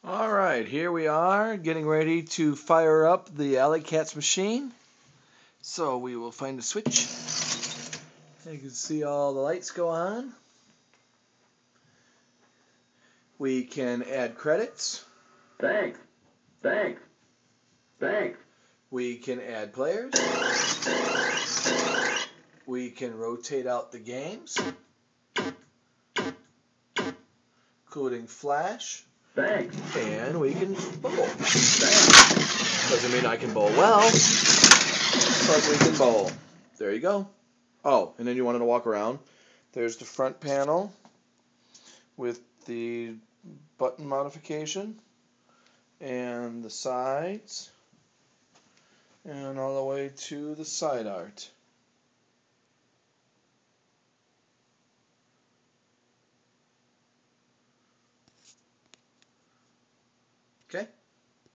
Alright, here we are getting ready to fire up the Alley Cats machine. So we will find the switch. You can see all the lights go on. We can add credits. Thanks. Thanks. Thanks. We can add players. We can rotate out the games, including Flash. Thanks. And we can bowl. Thanks. Doesn't mean I can bowl well, but we can bowl. There you go. Oh, and then you wanted to walk around. There's the front panel with the button modification and the sides and all the way to the side art. Okay.